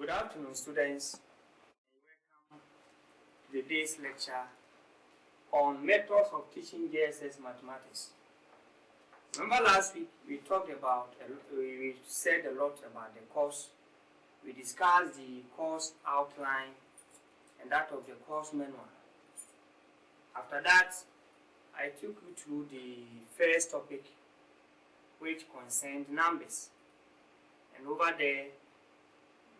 Good afternoon, students, and welcome to today's lecture on methods of teaching JSS mathematics. Remember last week we said a lot about the course. We discussed the course outline and that of the course manual. After that, I took you through the first topic, which concerned numbers. And over there,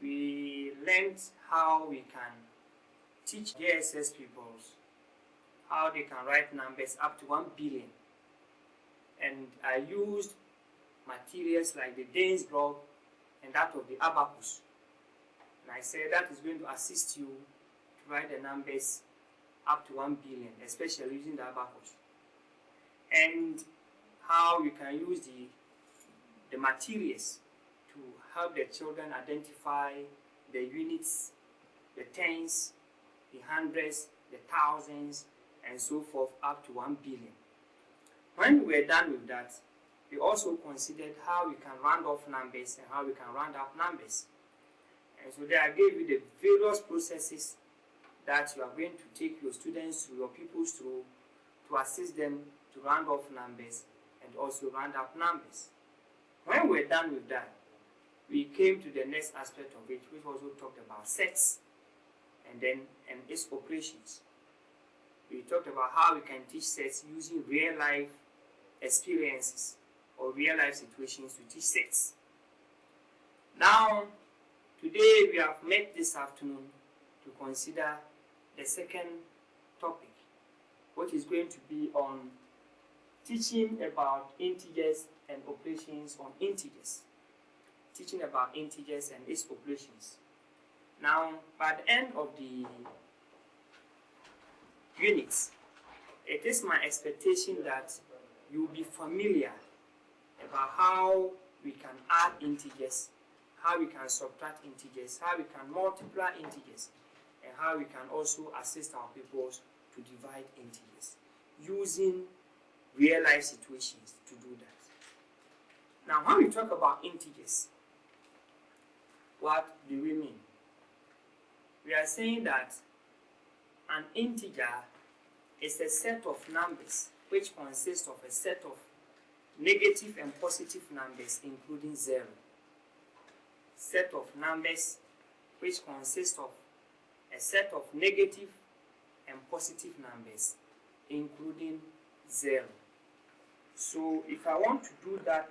we learned how we can teach JSS pupils how they can write numbers up to 1 billion. And I used materials like the Danes block and that of the abacus. And I said that is going to assist you to write the numbers up to 1 billion, especially using the abacus. And how you can use the materials to help the children identify the units, the tens, the hundreds, the thousands, and so forth up to 1 billion. When we were done with that, we also considered how we can round off numbers and how we can round up numbers. And so there I gave you the various processes that you are going to take your students through, your pupils through, to assist them to round off numbers and also round up numbers. When we're done with that, we came to the next aspect of it, which also talked about sets and its operations. We talked about how we can teach sets using real life experiences or real life situations to teach sets. Now, today we have met this afternoon to consider the second topic, which is going to be on teaching about integers and operations on integers. Teaching about integers and its operations. Now, by the end of the units, it is my expectation that you will be familiar about how we can add integers, how we can subtract integers, how we can multiply integers, and how we can also assist our pupils to divide integers using real life situations to do that. Now, when we talk about integers, what do we mean? We are saying that an integer is a set of numbers which consists of a set of negative and positive numbers including 0. Set of numbers which consist of a set of negative and positive numbers including 0. So if I want to do that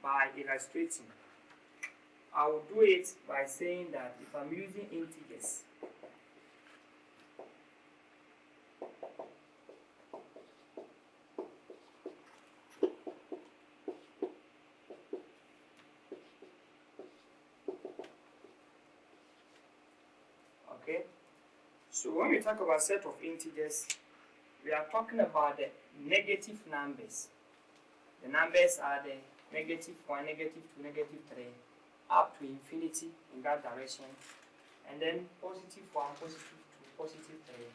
by illustrating, I will do it by saying that if I'm using integers, okay, so when we talk about set of integers, we are talking about the negative numbers. The numbers are the negative 1, negative 2, negative 3, up to infinity in that direction, and then positive 1, positive 2, positive 3,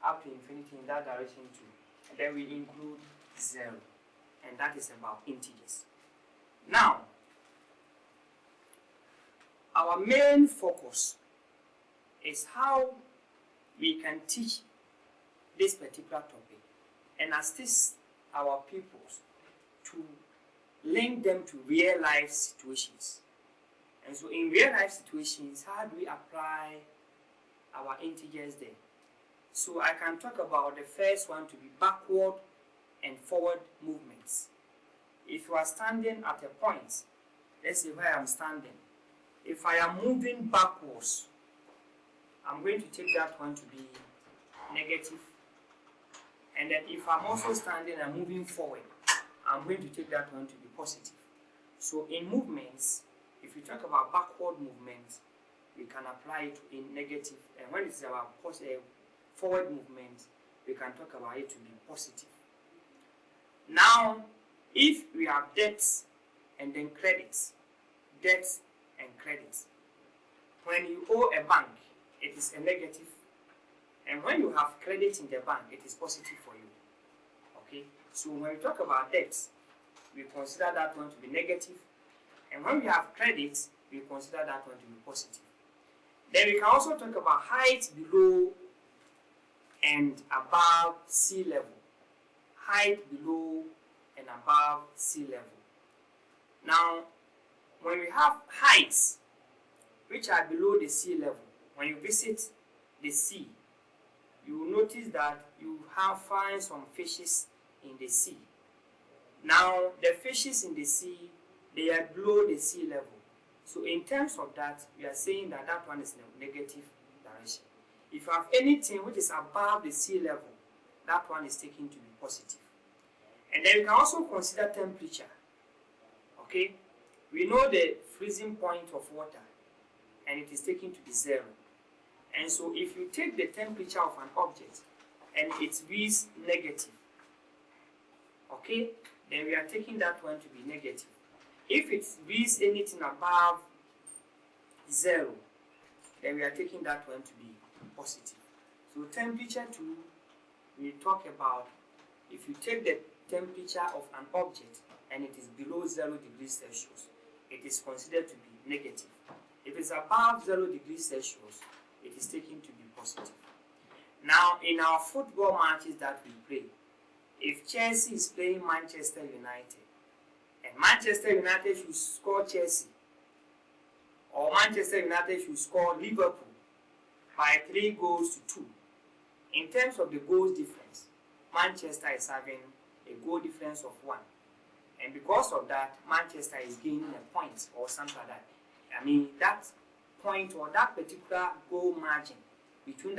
up to infinity in that direction too. And then we include 0, and that is about integers. Now, our main focus is how we can teach this particular topic and assist our pupils to link them to real life situations. And so in real life situations, how do we apply our integers there? So I can talk about the first one to be backward and forward movements. If you are standing at a point, let's say where I'm standing, if I am moving backwards, I'm going to take that one to be negative. And then if I'm also standing and moving forward, I'm going to take that one to be positive. So in movements, if we talk about backward movement, we can apply it in negative. And when it's about forward movement, we can talk about it to be positive. Now, if we have debts and then credits, debts and credits, when you owe a bank, it is a negative. And when you have credit in the bank, it is positive for you. Okay? So when we talk about debts, we consider that one to be negative. And when we have credit, we consider that one to be positive. Then we can also talk about height below and above sea level. Height below and above sea level. Now, when we have heights which are below the sea level, when you visit the sea, you will notice that you find some fishes in the sea. Now, the fishes in the sea, they are below the sea level. So in terms of that, we are saying that that one is in a negative direction. If you have anything which is above the sea level, that one is taken to be positive. And then we can also consider temperature. Okay? We know the freezing point of water, and it is taken to be 0. And so if you take the temperature of an object and it reads negative, okay, then we are taking that one to be negative. If it reads anything above 0, then we are taking that one to be positive. So temperature too, we talk about if you take the temperature of an object and it is below 0 degrees Celsius, it is considered to be negative. If it's above 0 degrees Celsius, it is taken to be positive. Now, in our football matches that we play, if Chelsea is playing Manchester United, and Manchester United should score Chelsea, or Manchester United should score Liverpool by 3 goals to 2, in terms of the goals difference, Manchester is having a goal difference of 1. And because of that, Manchester is gaining a point or something like that. I mean, that point or that particular goal margin between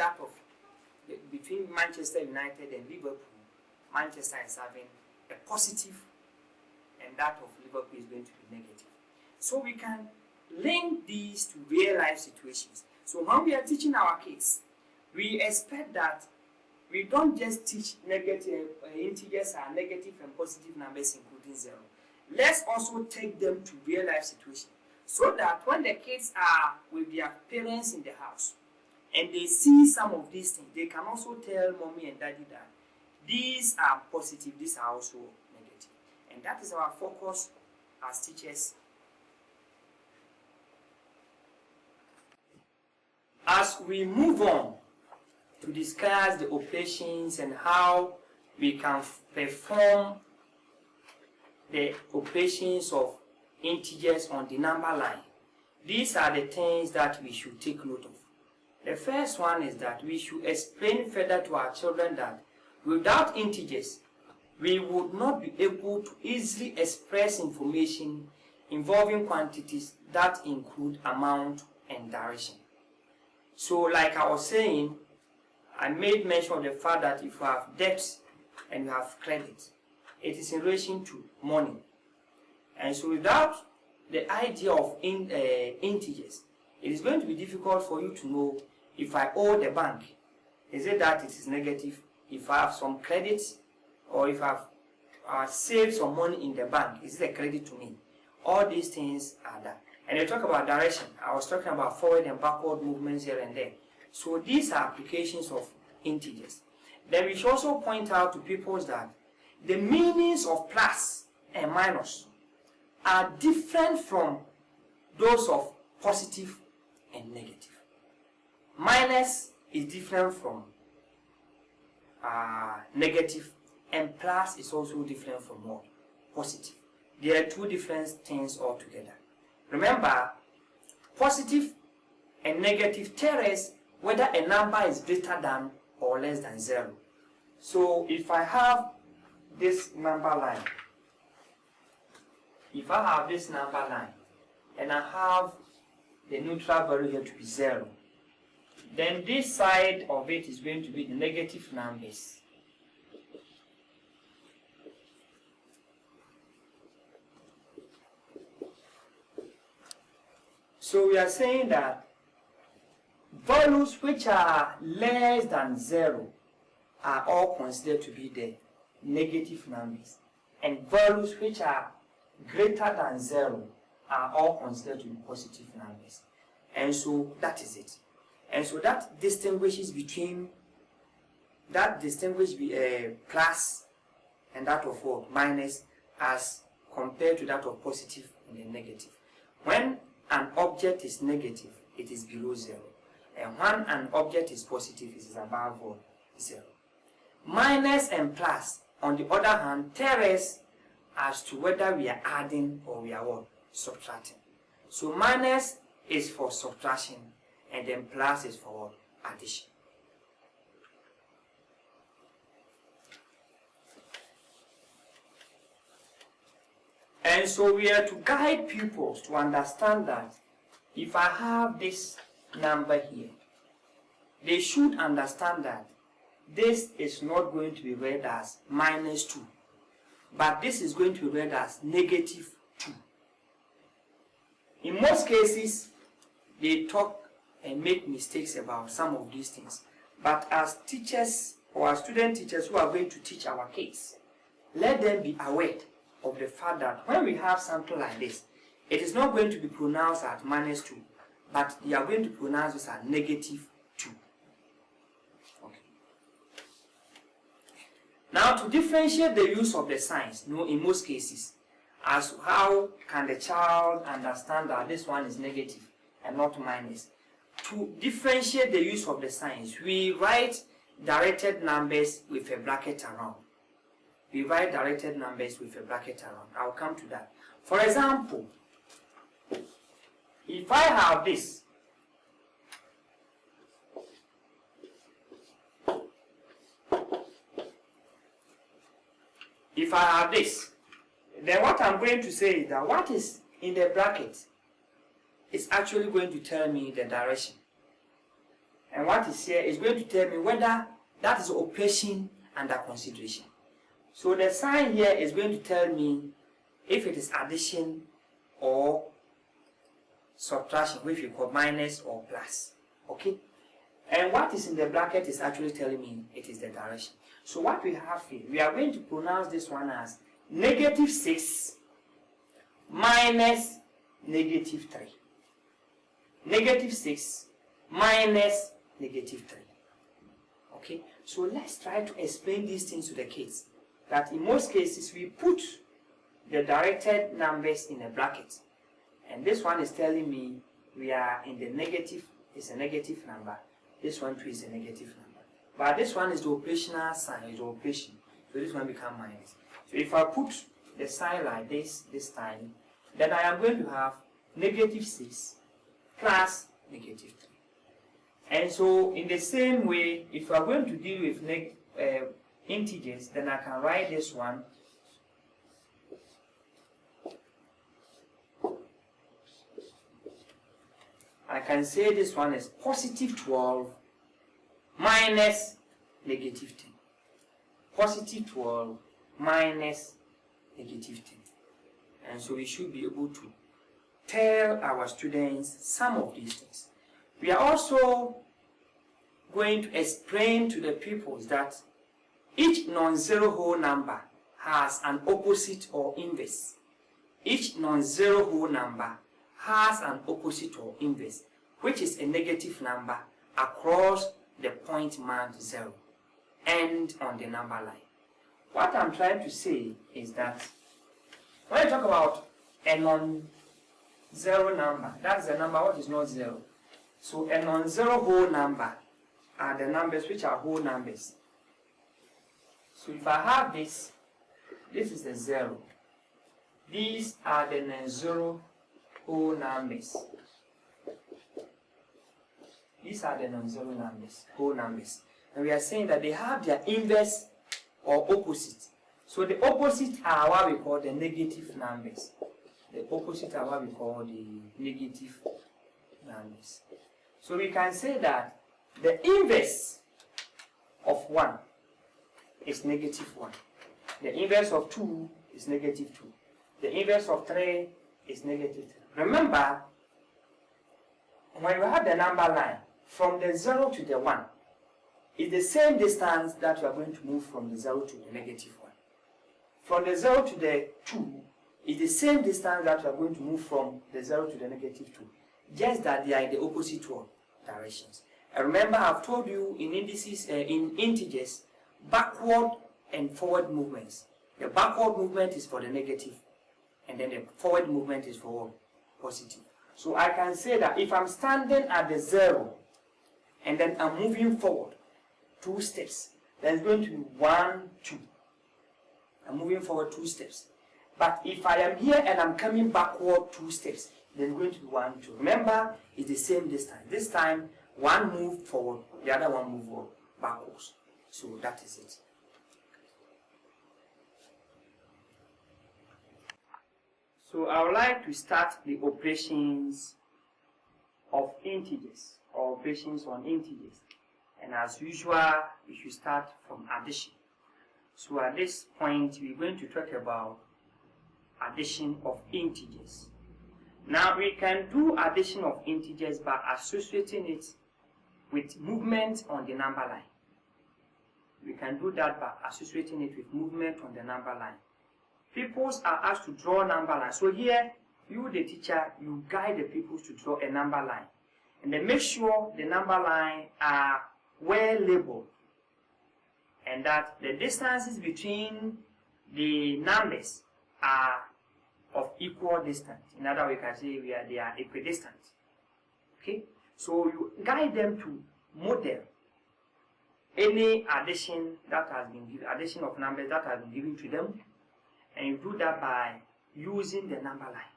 between Manchester United and Liverpool, Manchester is having a positive, and that of Liverpool is going to be negative. So we can link these to real life situations. So when we are teaching our kids, we expect that we don't just teach negative integers are negative and positive numbers including 0. Let's also take them to real life situations, so that when the kids are with their parents in the house and they see some of these things, they can also tell mommy and daddy that these are positive, these are also negative. And that is our focus as teachers. As we move on to discuss the operations and how we can perform the operations of integers on the number line, these are the things that we should take note of. The first one is that we should explain further to our children that without integers, we would not be able to easily express information involving quantities that include amount and direction. So like I was saying, I made mention of the fact that if you have debts and you have credit, it is in relation to money. And so without the idea of integers, it is going to be difficult for you to know if I owe the bank, is it that it is negative? If I have some credit, or if I have saved some money in the bank, is it a credit to me? All these things are that. And you talk about direction. I was talking about forward and backward movements here and there. So these are applications of integers. Then we should also point out to people that the meanings of plus and minus are different from those of positive and negative. Minus is different from negative, and plus is also different from what? Positive. They are two different things altogether. Remember, positive and negative tell us whether a number is greater than or less than 0. So if I have this number line, and I have the neutral value here to be 0, then this side of it is going to be the negative numbers. So we are saying that values which are less than 0 are all considered to be the negative numbers, and values which are greater than 0 are all considered to be positive numbers. And so that is it. And so that distinguishes between plus and that of what? Minus, as compared to that of positive and the negative. When an object is negative, it is below 0. And when an object is positive, it is above 0. Minus and plus, on the other hand, tell us as to whether we are adding or we are what? Subtracting. So minus is for subtraction, and then plus is for what? Addition. And so we are to guide pupils to understand that if I have this number here, they should understand that this is not going to be read as minus 2, but this is going to be read as negative 2. In most cases, they talk and make mistakes about some of these things. But as teachers or as student teachers who are going to teach our kids, let them be aware of the fact that when we have something like this, it is not going to be pronounced as minus 2, but they are going to pronounce this as negative 2. Okay. Now, to differentiate the use of the signs, in most cases, as how can the child understand that this one is negative and not minus? To differentiate the use of the signs, we write directed numbers with a bracket around. We write directed numbers with a bracket around. I'll come to that. For example, if I have this, then what I'm going to say is that what is in the bracket is actually going to tell me the direction. And what is here is going to tell me whether that is operation under consideration. So the sign here is going to tell me if it is addition or subtraction, which we call minus or plus. Okay? And what is in the bracket is actually telling me it is the direction. So what we have here, we are going to pronounce this one as negative 6 minus negative 3. Negative 6 minus negative 3. Okay? So let's try to explain these things to the kids. That in most cases we put the directed numbers in a bracket. And this one is telling me we are in the negative, it's a negative number. This one too is a negative number. But this one is the operational sign, is the operation. So this one becomes minus. So if I put the sign like this time, then I am going to have negative 6 plus negative 3. And so in the same way, if we are going to deal with integers, then I can write this one I can say this one is positive 12 minus negative 10. Positive 12 minus negative 10. And so we should be able to tell our students some of these things. We are also going to explain to the pupils that each non-zero whole number has an opposite or inverse. Each non-zero whole number has an opposite or inverse, which is a negative number across the point marked 0 and on the number line. What I'm trying to say is that when I talk about a non-zero number, that's the number what is not 0. So a non-zero whole number are the numbers which are whole numbers. So if I have this is the 0. These are the non-zero whole numbers. These are the non-zero numbers, whole numbers. And we are saying that they have their inverse or opposite. So the opposite are what we call the negative numbers. The opposite are what we call the negative numbers. So we can say that the inverse of 1 is negative 1. The inverse of 2 is negative 2. The inverse of 3 is negative 3. Remember, when you have the number line, from the 0 to the 1, it's the same distance that you are going to move from the 0 to the negative 1. From the 0 to the 2, it's the same distance that you are going to move from the 0 to the negative 2. Just that they are in the opposite directions. And remember, I've told you in indices, in integers, backward and forward movements. The backward movement is for the negative, and then the forward movement is for positive. So I can say that if I'm standing at the 0, and then I'm moving forward 2 steps. There's going to be 1, 2. I'm moving forward 2 steps. But if I am here and I'm coming backward 2 steps, there's going to be 1, 2. Remember, it's the same this time. This time, one move forward, the other one move backwards. So that is it. So I would like to start the operations of integers, or operations on integers. And as usual, we should start from addition. So at this point, we're going to talk about addition of integers. Now we can do addition of integers by associating it with movement on the number line. We can do that by associating it with movement on the number line. Pupils are asked to draw number line. So here, you the teacher, you guide the pupils to draw a number line. And then make sure the number line are well labeled. And that the distances between the numbers are of equal distance. In other words, we can say they are equidistant. Okay? So you guide them to model any addition that has been given, addition of numbers that has been given to them, and you do that by using the number line.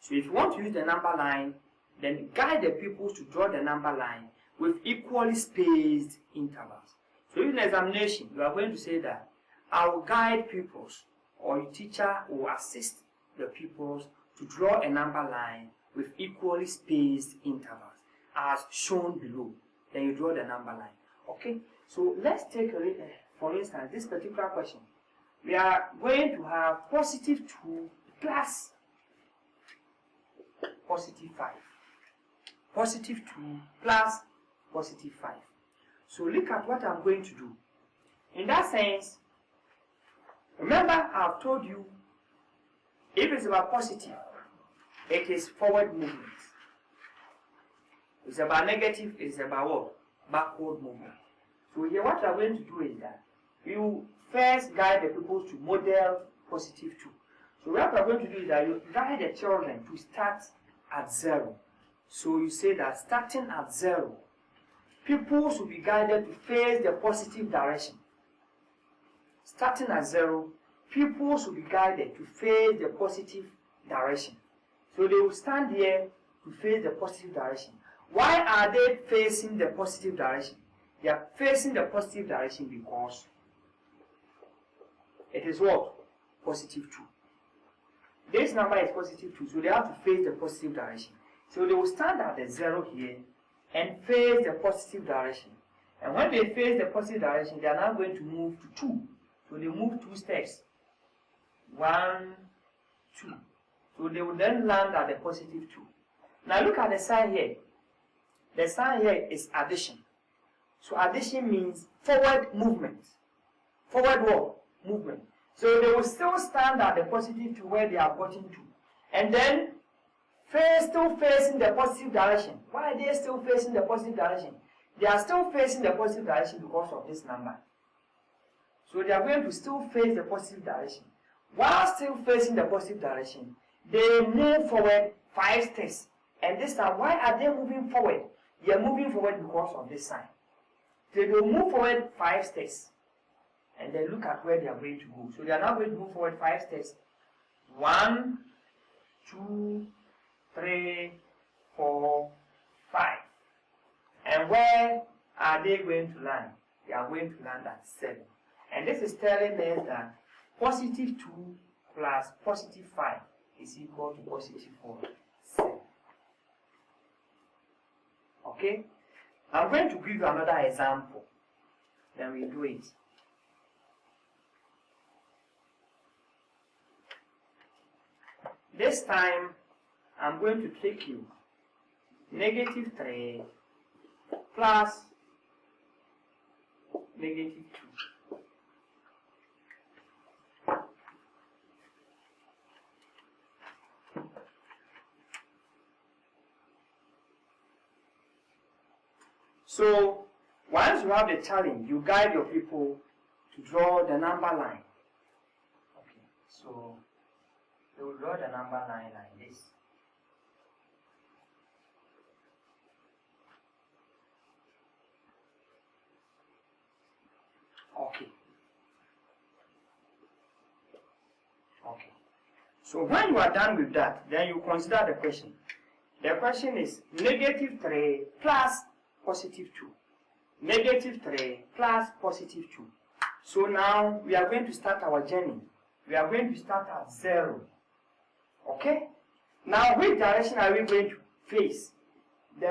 So if you want to use the number line, then guide the pupils to draw the number line with equally spaced intervals. So in examination, you are going to say that I will guide pupils, or your teacher will assist the pupils to draw a number line with equally spaced intervals as shown below. Then you draw the number line. Okay? So let's take a look at, for instance, this particular question. We are going to have positive 2 plus positive 5. Positive 2 plus positive 5. So look at what I'm going to do. In that sense, remember I've told you, if it's about positive, it is forward movement. If it's about negative, it's about what? Backward movement. So here what we are going to do is that you first guide the people to model positive 2. So what we are going to do is that you guide the children to start at 0. So you say that starting at 0, pupils will be guided to face the positive direction. Starting at 0, pupils will be guided to face the positive direction. So they will stand here to face the positive direction. Why are they facing the positive direction? They are facing the positive direction because it is what? Positive 2. This number is positive 2, so they have to face the positive direction. So they will stand at the 0 here and face the positive direction. And when they face the positive direction, they are now going to move to 2. So they move 2 steps. 1, 2. So they will then land at the positive 2. Now look at the sign here. The sign here is addition. So addition means forward movement. Forward what? Movement. So they will still stand at the positive 2 where they have gotten to. And then still facing the positive direction. Why are they still facing the positive direction? They are still facing the positive direction because of this number. So they are going to still face the positive direction. While still facing the positive direction, they move forward 5 steps. And this time, why are they moving forward? They are moving forward because of this sign. They will move forward 5 steps. And then look at where they are going to go. So they are now going to move forward 5 steps. 1, 2, 3, 4, 5. And where are they going to land? They are going to land at 7. And this is telling us that positive 2 plus positive 5 is equal to positive 4, 7. Okay? I'm going to give you another example. Then we do it. This time, I'm going to take you negative 3 plus negative 2. So, once you have the challenge, you guide your people to draw the number line. Okay, so they will draw the number line like this. So when you are done with that, then you consider the question. The question is negative 3 plus positive 2. Negative 3 plus positive 2. So now we are going to start our journey. We are going to start at 0. Okay? Now which direction are we going to face? The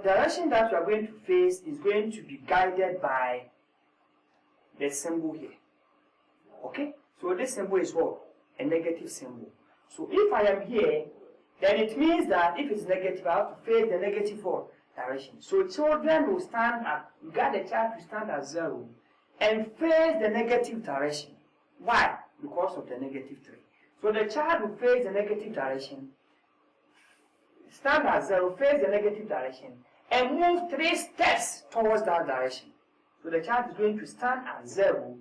direction that we are going to face is going to be guided by the symbol here. Okay? So this symbol is what? A negative symbol. So if I am here, then it means that if it's negative, I have to face the negative direction. So children will stand at, you got the child to stand at 0 and face the negative direction. Why? Because of the negative 3. So the child will face the negative direction, stand at 0, face the negative direction, and move 3 steps towards that direction. So the child is going to stand at 0,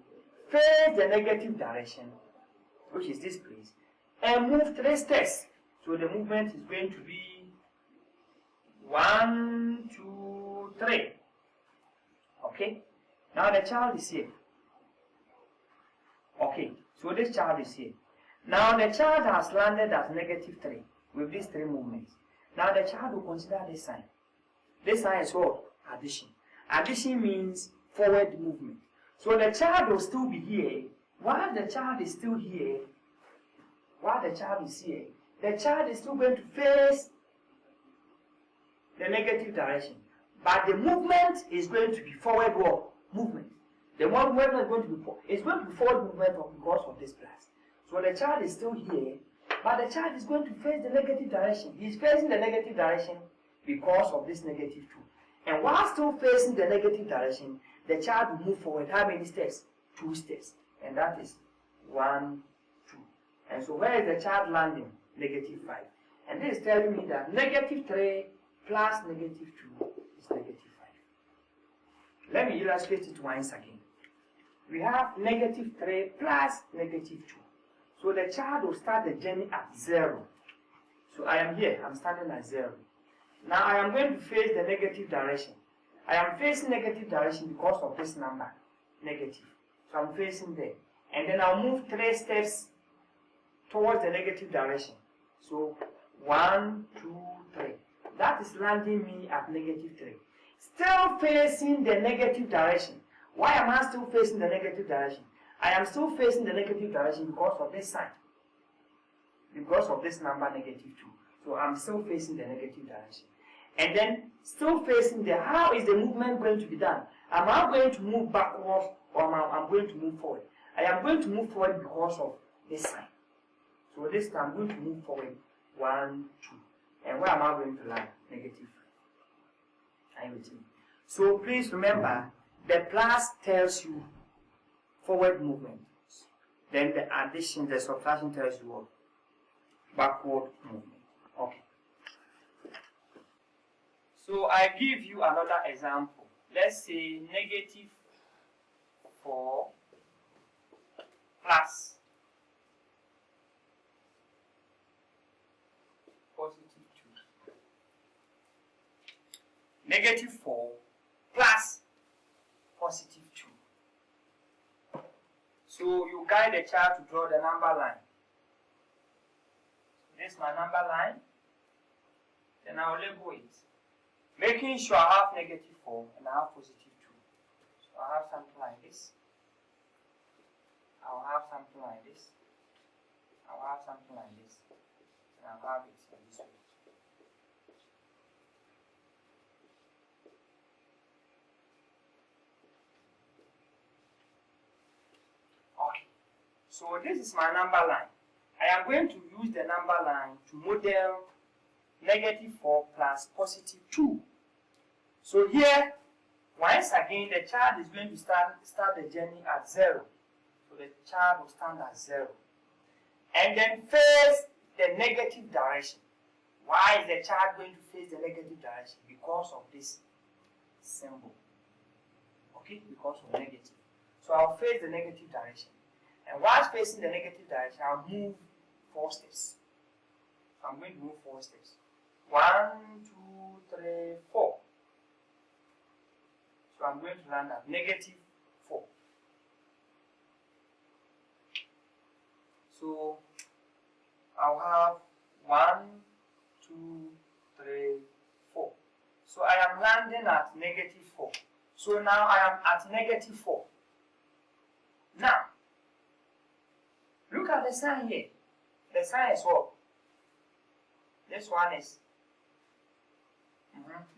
face the negative direction, which is this place, and move 3 steps. So the movement is going to be 1, 2, 3. Okay? Now the child is here. Okay, so this child is here. Now the child has landed at negative 3 with these 3 movements. Now the child will consider this sign. This sign is what? Addition. Addition means forward movement. So the child will still be here. While the child is still here, while the child is here, the child is still going to face the negative direction. But the movement is going to be forward movement. The movement is going to be forward movement because of this plus. So the child is still here, but the child is going to face the negative direction. He is facing the negative direction because of this negative 2. And while still facing the negative direction, the child will move forward. How many steps? 2 steps. And that is 1, 2. And so where is the child landing? Negative 5. And this is telling me that negative 3 plus negative 2 is negative 5. Let me illustrate it once again. We have negative 3 plus negative 2. So the child will start the journey at 0. So I am here, I'm standing at 0. Now I am going to face the negative direction. I am facing negative direction because of this number, negative. So I'm facing there. And then I'll move 3 steps towards the negative direction. So 1, 2, 3. That is landing me at negative 3. Still facing the negative direction. Why am I still facing the negative direction? I am still facing the negative direction because of this sign. Because of this number negative 2. So I'm still facing the negative direction. And then still facing the, how is the movement going to be done? Am I going to move backwards or am I going to move forward? I am going to move forward because of this sign. So this time I'm going to move forward 1, 2. And where am I going to land? Negative 5. Are you with me? So please remember, the plus tells you forward movement. Then the addition, the subtraction tells you what? Backward movement. Okay. So I give you another example. Let's say negative 4 plus positive 2. Negative 4 plus positive 2. So you guide the child to draw the number line. This is my number line. Then I'll label it. Making sure I have negative 4 and I have positive 2. So I have something like this. I'll have something like this. I'll have something like this. And I'll have it in this way. Okay. So this is my number line. I am going to use the number line to model negative 4 plus positive 2. So here, once again, the child is going to start the journey at 0. So the child will stand at 0. And then face the negative direction. Why is the child going to face the negative direction? Because of this symbol. Okay, because of negative. So I'll face the negative direction. And while facing the negative direction, I'll move 4 steps. So I'm going to move 4 steps. 1, 2, 3, 4. So I'm going to land at negative 4. So I'll have 1, 2, 3, 4. So I am landing at -4. So now I am at -4. Now, look at the sign here. The sign is what? This one is,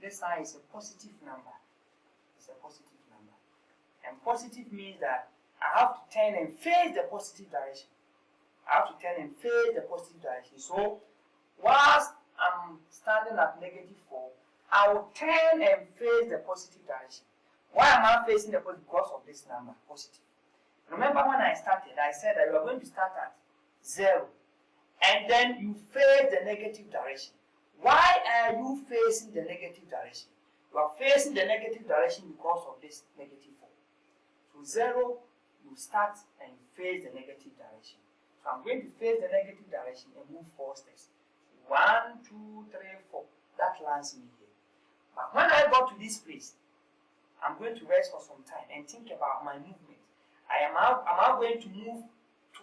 this sign is a positive number. It's a positive number. And positive means that I have to turn and face the positive direction. I have to turn and face the positive direction. So, whilst I'm standing at -4, I will turn and face the positive direction. Why am I facing the positive? Because of this number, positive. Remember when I started, I said that you are going to start at 0. And then you face the negative direction. Why are you facing the negative direction? You are facing the negative direction because of this -4. So 0, you start and face the negative direction. So I'm going to face the negative direction and move 4 steps. 1, 2, 3, 4. That lands me here. But when I got to this place, I'm going to rest for some time and think about my movement. Am I going to move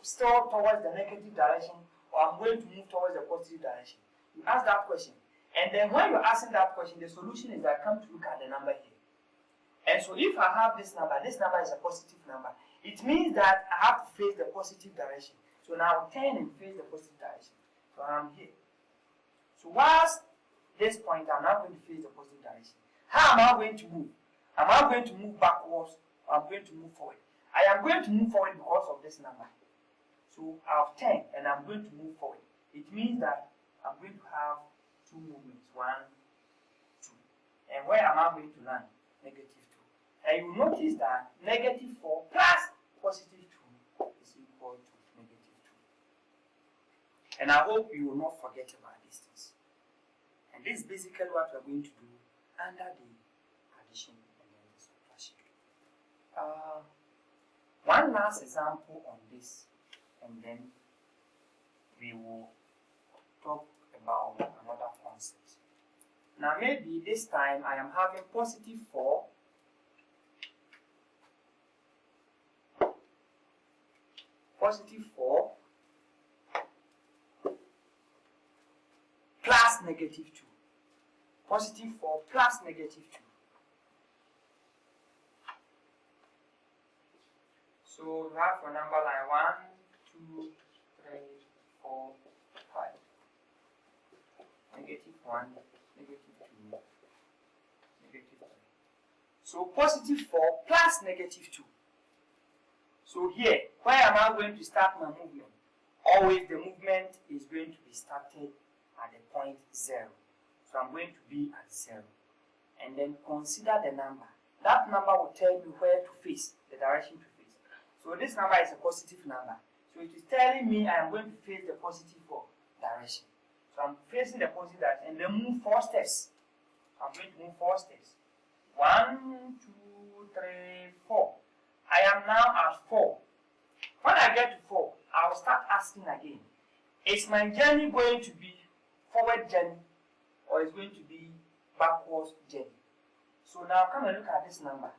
still towards the negative direction, or I'm going to move towards the positive direction? You ask that question. And then when you're asking that question, the solution is that come to look at the number here. And so if I have this number is a positive number. It means that I have to face the positive direction. So now I'll turn and face the positive direction. So I'm here. So whilst this point, I'm now going to face the positive direction. How am I going to move? Am I going to move backwards, or am I going to move forward? I am going to move forward because of this number. So I've turned and I'm going to move forward. It means that I'm going to have 2 movements. 1, 2. And where am I going to land? -2. And you notice that -4 plus +2 is equal to -2. And I hope you will not forget about these things. And this is basically what we're going to do under the addition and then the subtraction. One last example on this, and then we will talk about another concept. Now maybe this time I am having +4 plus -2. +4 plus -2. So we have a number like 1, 2, 3, 4, 5. -1, -2, -3. So +4 plus -2. So here, where am I going to start my movement? Always the movement is going to be started at the point 0. So I'm going to be at 0. And then consider the number. That number will tell me where to face, the direction to face. So this number is a positive number. So it is telling me I am going to face the positive direction. So I'm facing the positive direction and then move 4 steps. I'm going to move 4 steps. 1, 2, 3, 4. I am now at 4. When I get to 4, I will start asking again. Is my journey going to be forward journey, or is going to be backwards journey? So now come and look at this number.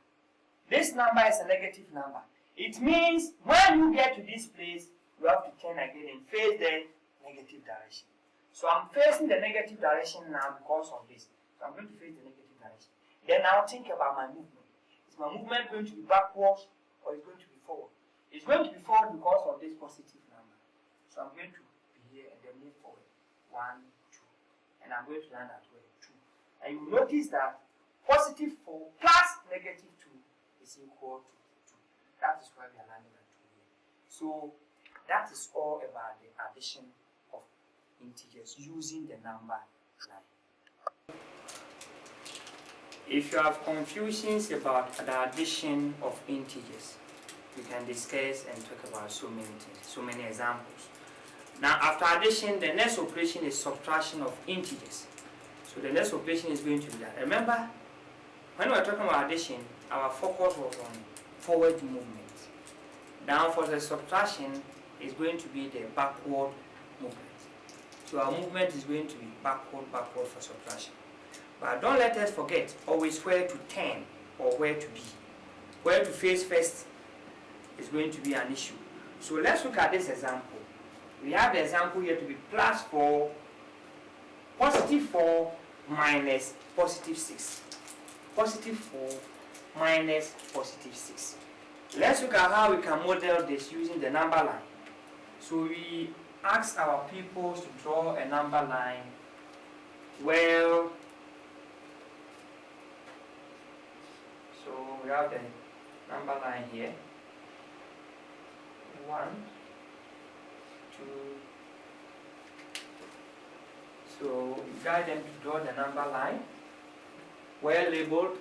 This number is a negative number. It means when you get to this place, you have to turn again and face the negative direction. So I'm facing the negative direction now because of this. So I'm going to face the negative direction. Then I'll think about my movement. Is my movement going to be backwards, or is it going to be forward? It's going to be forward because of this positive number. So I'm going to be here and then move forward. 1, 2. And I'm going to land at where? 2. And you notice that +4 plus -2 is equal to 2. That is why we are landing at 2 here. So that is all about the addition of integers using the number 9. If you have confusions about the addition of integers, we can discuss and talk about so many things, so many examples. Now after addition, the next operation is subtraction of integers. So the next operation is going to be that. Remember, when we are talking about addition, our focus was on forward movement. Now for the subtraction, it's going to be the backward movement. So our movement is going to be backward for subtraction. But don't let us forget always where to turn or where to be. Where to face first is going to be an issue. So let's look at this example. we have the example here to be plus 4, positive 4 minus positive 6. Positive 4 minus positive 6. Let's look at how we can model this using the number line. So we ask our pupils to draw a number line. Well, so we have the number line here. 1, 2. So we guide them to draw the number line, well labeled.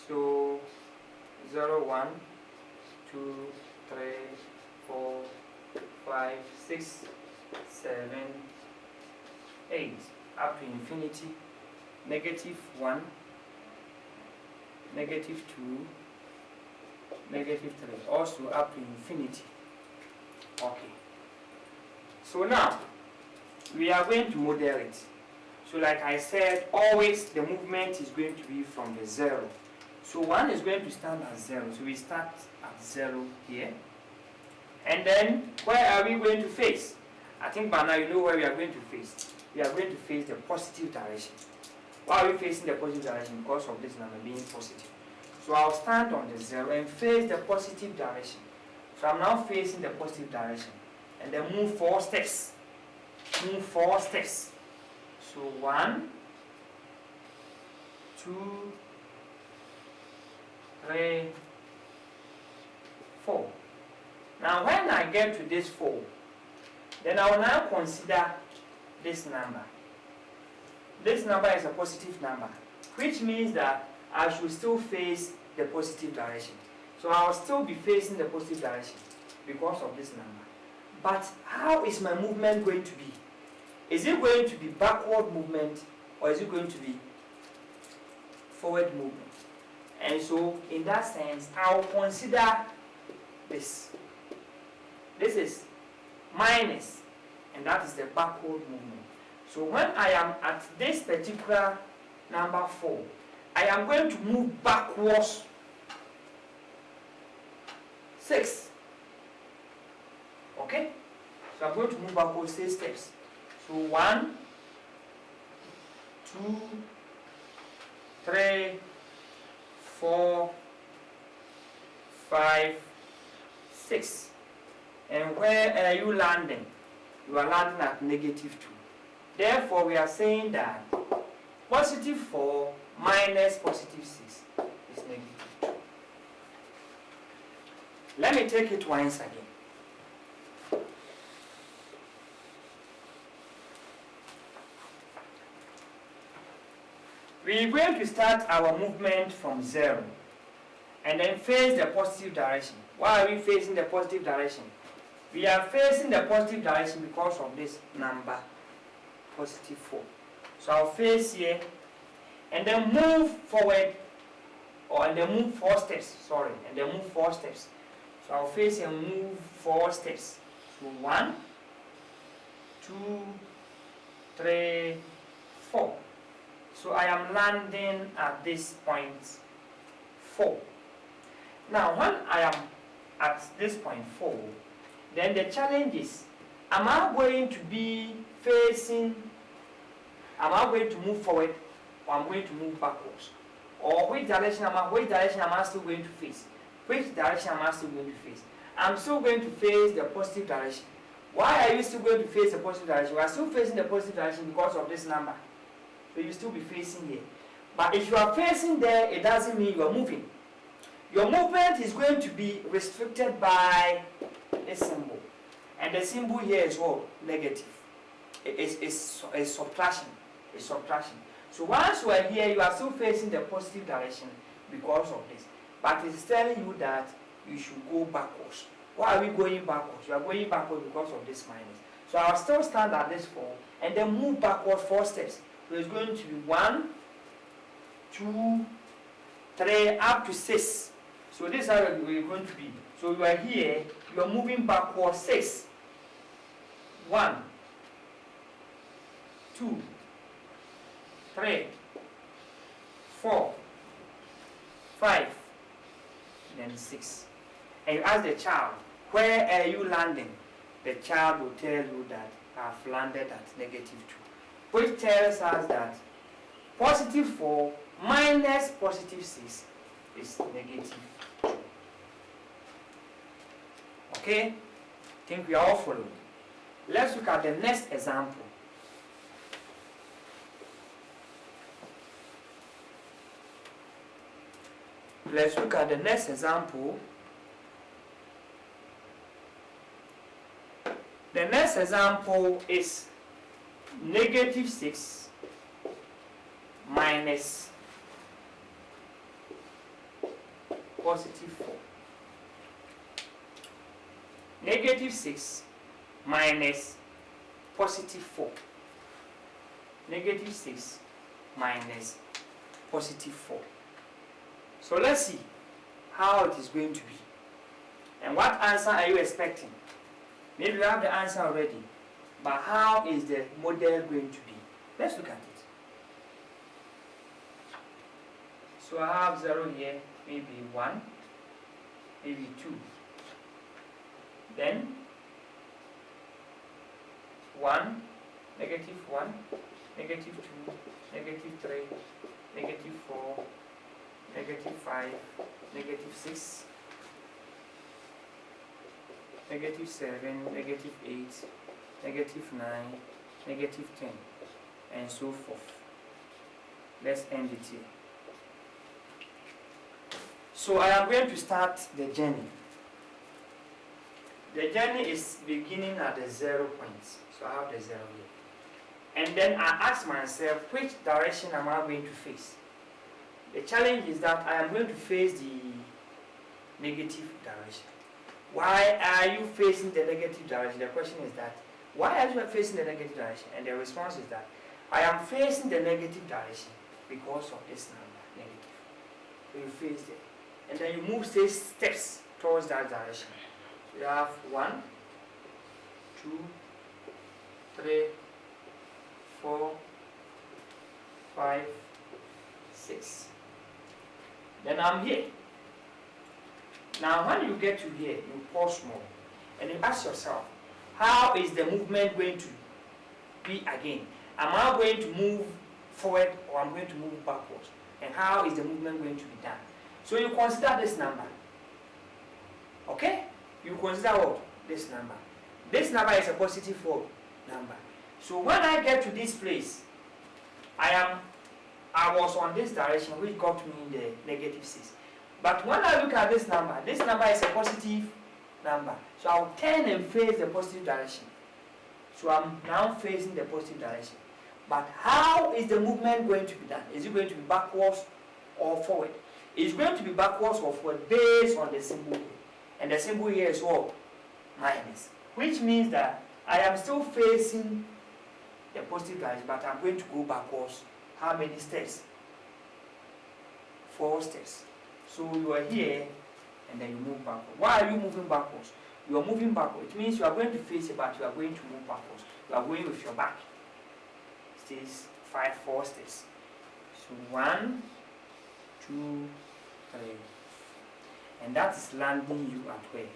So 0, 1, 2, 3, 4, 5, 6, 7, 8, up to infinity, negative 1, negative 2, negative 3, also up to infinity. Okay. So now, we are going to model it. So like I said, always the movement is going to be from the 0. So 1 is going to stand at 0. So we start at 0 here. And then, where are we going to face? I think by now you know where we are going to face. We are going to face the positive direction. Why are we facing the positive direction? Because of this number being positive. So I'll stand on the 0 and face the positive direction. So I'm now facing the positive direction. And then move 4 steps. Move 4 steps. So 1, 2, 3, 4. Now when I get to this 4, then I will now consider this number. This number is a positive number, which means that I should still face the positive direction. So I will still be facing the positive direction because of this number. But how is my movement going to be? Is it going to be backward movement or is it going to be forward movement? And so in that sense, I will consider this. This is minus, and that is the backward movement. So when I am at this particular number 4, I am going to move backwards 6. Okay? So I'm going to move backwards 6 steps. So 1, 2, 3, 4, 5, 6. And where are you landing? You are landing at negative 2. Therefore, we are saying that positive 4 minus positive 6 is negative 2. Let me take it once again. We're going to start our movement from 0 and then face the positive direction. Why are we facing the positive direction? We are facing the positive direction because of this number, positive 4. So I'll face here and then move forward, and then move 4 steps, and then move 4 steps. So I'll face and move 4 steps. So 1, 2, 3, 4. So I am landing at this point 4. Now when I am at this point 4, then the challenge is, am I going to be facing, am I going to move forward or am I going to move backwards? Or which direction am I still going to face? Which direction am I still going to face? I'm still going to face the positive direction. Why are you still going to face the positive direction? We are still facing the positive direction because of this number. So you still be facing here. But if you are facing there, it doesn't mean you are moving. Your movement is going to be restricted by a symbol. And the symbol here is what? Negative. It's subtraction. It's subtraction. So once you are here, you are still facing the positive direction because of this. But it's telling you that you should go backwards. Why are we going backwards? You are going backwards because of this minus. So I'll still stand at this 4 and then move backward 4 steps. So it's going to be 1, 2, 3, up to 6. So this is how we're going to be. So you are here, you are moving backward 6. 1, 2, 3, 4, 5, then 6. and you ask the child, where are you landing? The child will tell you that I've landed at -2, which tells us that +4 minus +6 is -2. Okay? I think we are all following. Let's look at the next example. Let's look at the next example. The next example is -6 minus +4. -6 minus +4. -6 minus +4. So let's see how it is going to be. And what answer are you expecting? Maybe you have the answer already, but how is the model going to be? Let's look at it. So I have 0 here, maybe 1, maybe 2. Then 1, -1, -2, -3, -4, -5, -6, -7, -8, -9, -10, and so forth. Let's end it here. So I am going to start the journey. The journey is beginning at the 0 point. So I have the 0 here. And then I ask myself, which direction am I going to face? The challenge is that I am going to face the negative direction. Why are you facing the negative direction? The question is that, why are you facing the negative direction? And the response is that, I am facing the negative direction because of this number, negative. So you face it. And then you move 6 steps towards that direction. So you have 1, 2, 3, 4, 5, 6. Then I'm here. Now when you get to here, you pause more and you ask yourself, how is the movement going to be again? Am I going to move forward or I'm going to move backwards? And how is the movement going to be done? So you consider this number. Okay? You consider what? This number. This number is a +4 number. So when I get to this place, I was on this direction, which got me the -6. But when I look at this number is a positive number. So I'll turn and face the positive direction. So I'm now facing the positive direction. But how is the movement going to be done? Is it going to be backwards or forward? It's going to be backwards or forward based on the symbol here. And the symbol here is what? Minus. Which means that I am still facing the positive direction, but I'm going to go backwards. How many steps? 4 steps. So you are here and then you move backwards. Why are you moving backwards? You are moving backwards. It means you are going to face it, but you are going to move backwards. You are going with your back. It is 4 steps. So 1, 2, 3. And that is landing you at where?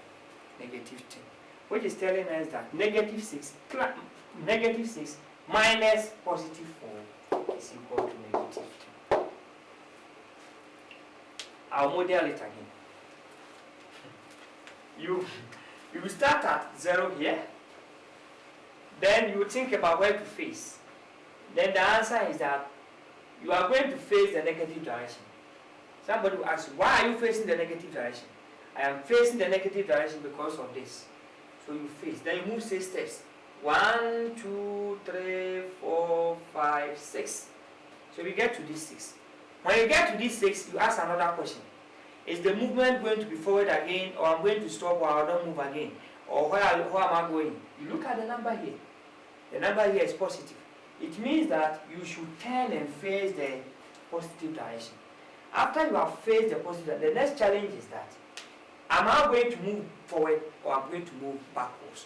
-10. Which is telling us that -6 minus +4 is equal to -10. I'll model it again. You start at 0 here. Then you think about where to face. Then the answer is that you are going to face the negative direction. Somebody will ask you, why are you facing the negative direction? I am facing the negative direction because of this. So you face. Then you move 6 steps. 1, 2, 3, 4, 5, 6. So we get to this 6. When you get to this 6, you ask another question. Is the movement going to be forward again, or I'm going to stop, or I don't move again? Or where am I going? You look at the number here. The number here is positive. It means that you should turn and face the positive direction. After you have faced the positive, the next challenge is that, am I going to move forward, or I'm going to move backwards?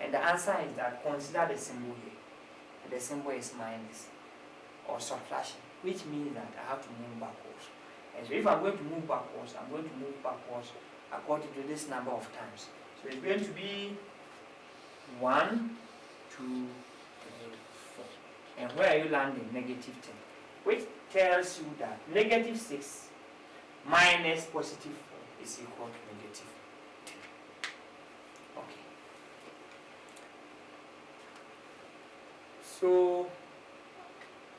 And the answer is that, consider the symbol here. And the symbol is minus, or subtraction, which means that I have to move backwards. And so if I'm going to move backwards, I'm going to move backwards according to this number of times. So it's going to be 1, 2, 3, 4. And where are you landing? Negative 10. Which tells you that negative 6 minus positive 4 is equal to negative 10. Okay. So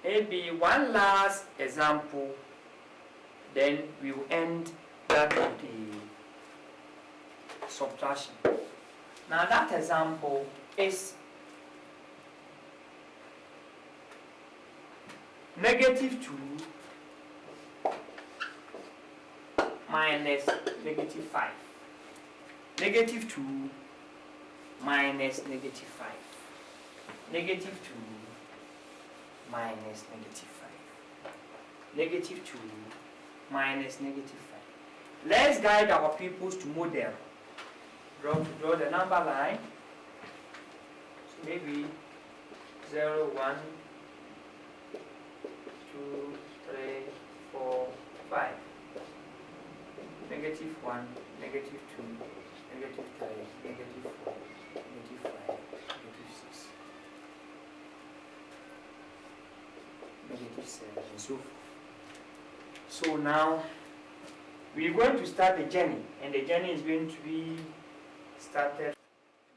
maybe one last example, then we will end that with the subtraction. Now that example is negative 2 minus negative 5. Negative 2 minus negative 5. Negative 2 minus negative 5. Negative 2 minus negative 5. Let's guide our pupils to model. Draw the number line. So maybe 0, 1, 2, 3, 4, 5. Negative 1, negative 2, negative 3, negative 4, negative 5, negative 6, negative 7, and so forth. So now we're going to start the journey, and the journey is going to be started.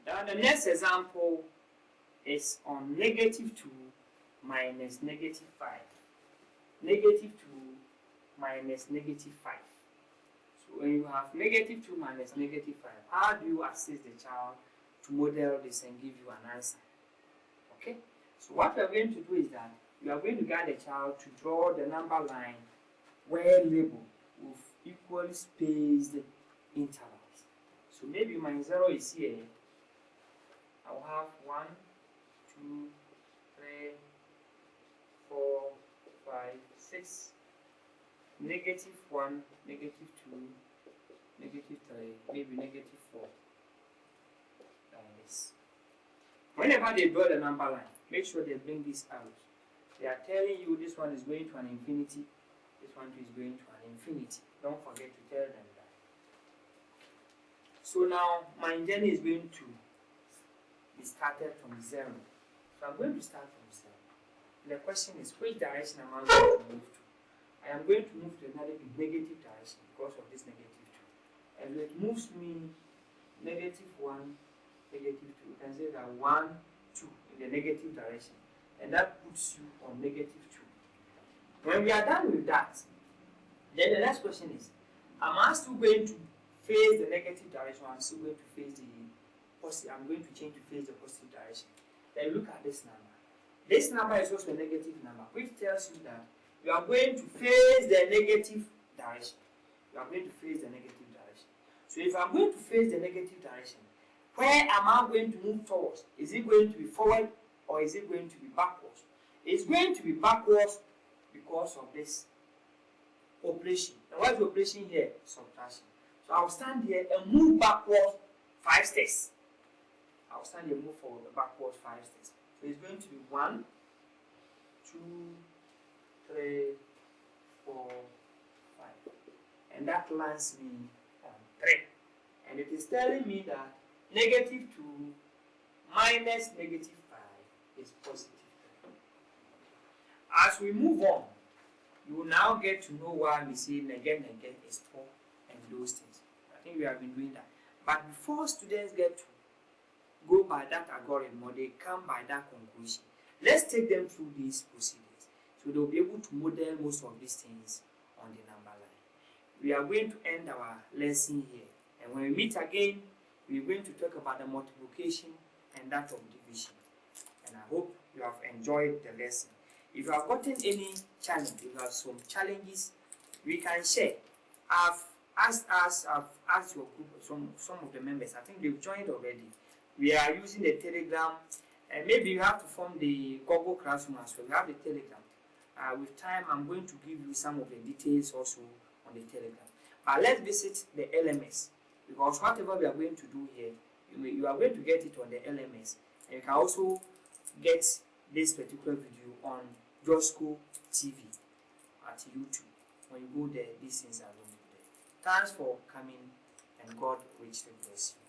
Now the next example is on negative 2 minus negative 5. Negative 2 minus negative 5. So when you have negative 2 minus negative 5, how do you assist the child to model this and give you an answer? Okay? So what we are going to do is that we are going to guide the child to draw the number line well labeled with equally spaced intervals. So maybe my 0 is here. I will have 1, 2, 3, 4, 5, 6, negative 1, negative 2, negative 3, maybe negative 4. Like this. Whenever they draw the number line, make sure they bring this out. They are telling you this one is going to an infinity, this one is going to an infinity. Don't forget to tell them that. So now my journey is going to be started from 0. So I'm going to start from 0. The question is, which direction am I going to move to? I am going to move to another negative direction because of this negative 2. And it moves me negative 1, negative 2. You can say that 1, 2 in the negative direction. And that puts you on negative 2. When we are done with that, then the next question is, am I still going to face the negative direction, or I'm still going to face the positive? I'm going to change to face the positive direction. Then look at this number. This number is also a negative number, which tells you that you are going to face the negative direction. You are going to face the negative direction. So if I'm going to face the negative direction, where am I going to move towards? Is it going to be forward or is it going to be backwards? It's going to be backwards because of this operation. And what is the operation here? Subtraction. So I'll stand here and move backwards 5 steps. I'll stand here and move forward backwards 5 steps. So it's going to be 1, 2, 3, 4, 5. And that lands me on 3. And it is telling me that negative 2 minus negative 5 is positive 3. As we move on, you will now get to know why we say again is 4 and those things. I think we have been doing that. But before students get to go by that algorithm or they come by that conclusion, let's take them through these procedures so they'll be able to model most of these things on the number line. We are going to end our lesson here, and when we meet again, we're going to talk about the multiplication and that of division. And I hope you have enjoyed the lesson. If you have gotten any challenge, if you have some challenges, we can share. I've asked your group, some of the members, I think they've joined already. We are using the Telegram, and maybe you have to form the Google Classroom as well. We have the Telegram. With time, I'm going to give you some of the details also on the Telegram. But let's visit the LMS, because whatever we are going to do here, you are going to get it on the LMS. And you can also get this particular video on Josco TV at YouTube. When you go there, these things are going to be there. Thanks for coming. and God richly bless you.